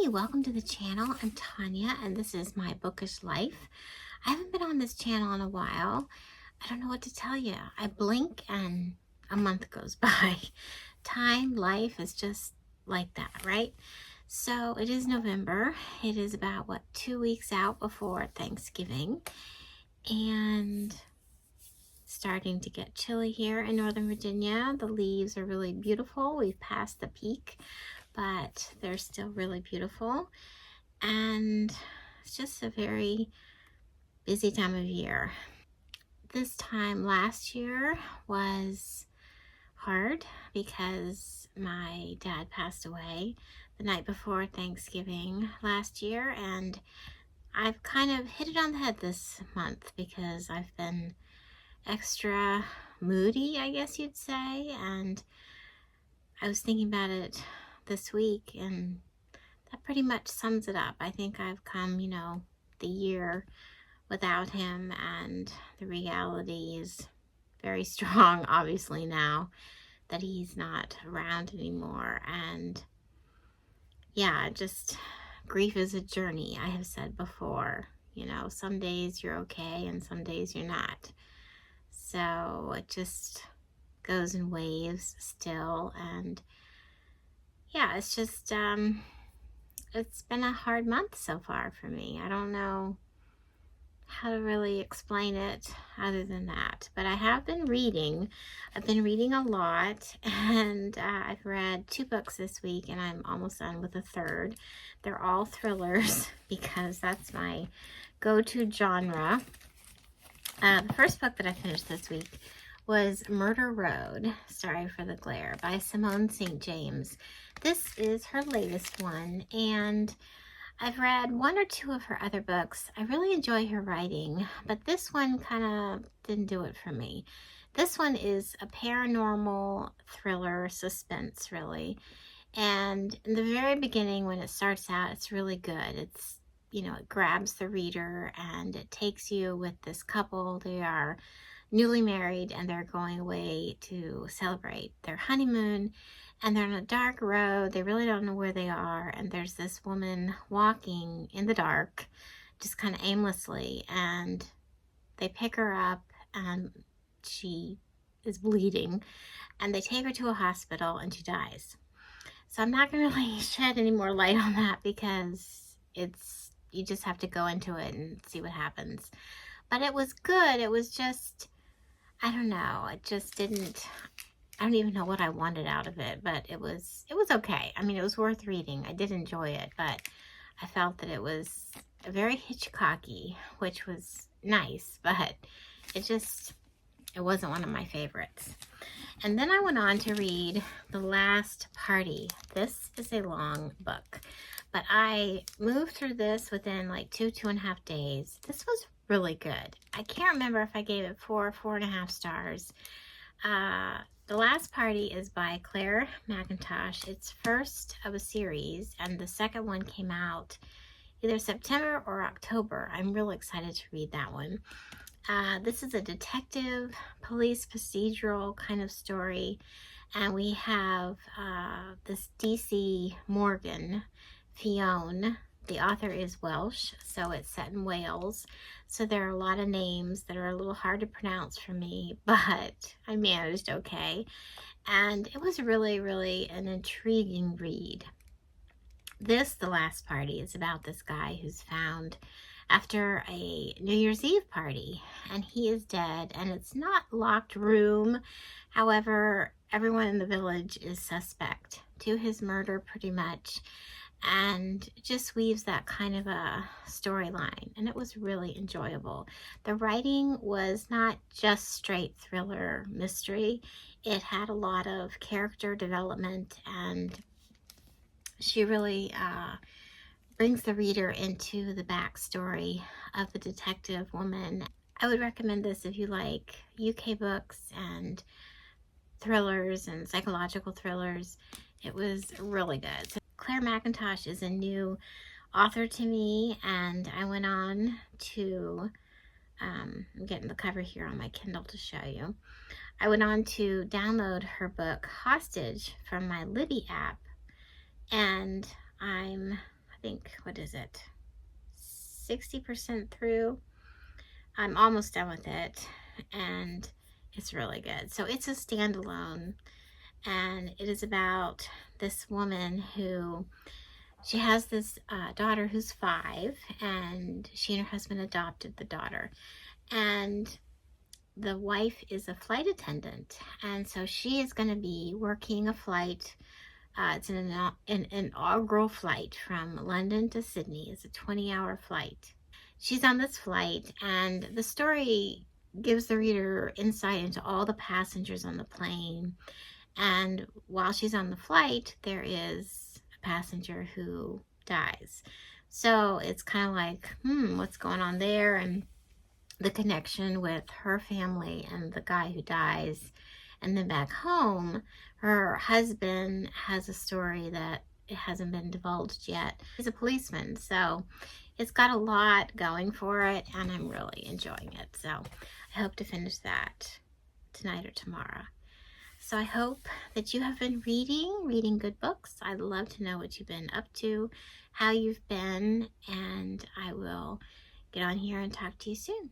Hey, welcome to the channel. I'm Tanya and this is my bookish life. I haven't been on this channel in a while. I don't know what to tell you. I blink and a month goes by. Time, life is just like that, right? So it is November. It is about, 2 weeks out before Thanksgiving. And starting to get chilly here in Northern Virginia. The leaves are really beautiful. We've passed the peak, but they're still really beautiful. And it's just a very busy time of year. This time last year was hard because my dad passed away the night before Thanksgiving last year, and I've kind of hit it on the head this month because I've been extra moody, I guess you'd say, and I was thinking about it this week, and that pretty much sums it up. I think I've come, the year without him, and the reality is very strong, obviously, now that he's not around anymore. And yeah, just grief is a journey, I have said before. Some days you're okay and some days you're not. So it just goes in waves still. And yeah, it's just, it's been a hard month so far for me. I don't know how to really explain it other than that, but I have been reading. I've been reading a lot, and I've read 2 books this week, and I'm almost done with a third. They're all thrillers because that's my go-to genre. The first book that I finished this week was Murder Road, Sorry for the Glare, by Simone St. James. This is her latest one, and I've read 1 or 2 of her other books. I really enjoy her writing, but this one kind of didn't do it for me. This one is a paranormal thriller, suspense, really. And in the very beginning, when it starts out, it's really good. It's, it grabs the reader and it takes you with this couple. They are newly married and they're going away to celebrate their honeymoon, and they're on a dark road. They really don't know where they are, and there's this woman walking in the dark just kind of aimlessly, and they pick her up and she is bleeding, and they take her to a hospital and she dies. So I'm not going to really shed any more light on that because you just have to go into it and see what happens. But it was good. It was just, I don't know, it just didn't, I don't even know what I wanted out of it, but it was okay. I mean, it was worth reading. I did enjoy it, but I felt that it was very Hitchcocky, which was nice, but it wasn't one of my favorites. And then I went on to read The Last Party. This is a long book, but I moved through this within like 2.5 days. This was really good. I can't remember if I gave it 4.5 stars. The Last Party is by Clare Mackintosh. It's first of a series, and the second one came out either September or October. I'm really excited to read that one. This is a detective, police procedural kind of story, and we have this DC Morgan, Fionn. The author is Welsh, so it's set in Wales. So there are a lot of names that are a little hard to pronounce for me, but I managed okay. And it was really, really an intriguing read. The Last Party, is about this guy who's found after a New Year's Eve party, and he is dead, and it's not locked room. However, everyone in the village is suspect to his murder pretty much, and just weaves that kind of a storyline, and it was really enjoyable. The writing was not just straight thriller mystery. It had a lot of character development, and she really brings the reader into the backstory of the detective woman. I would recommend this if you like UK books and thrillers and psychological thrillers. It was really good. So Clare Mackintosh is a new author to me, and I went on to, I'm getting the cover here on my Kindle to show you. I went on to download her book Hostage from my Libby app, and I'm think, what is it, 60% through. I'm almost done with it, and it's really good. So it's a standalone, and it is about this woman who, she has this daughter who's 5, and she and her husband adopted the daughter. And the wife is a flight attendant, and so she is going to be working a flight. It's an inaugural flight from London to Sydney. It's a 20-hour flight. She's on this flight, and the story gives the reader insight into all the passengers on the plane. And while she's on the flight, there is a passenger who dies. So it's kind of like, what's going on there? And the connection with her family and the guy who dies. And then back home, her husband has a story that it hasn't been divulged yet. He's a policeman, so it's got a lot going for it, and I'm really enjoying it. So I hope to finish that tonight or tomorrow. So I hope that you have been reading good books. I'd love to know what you've been up to, how you've been, and I will get on here and talk to you soon.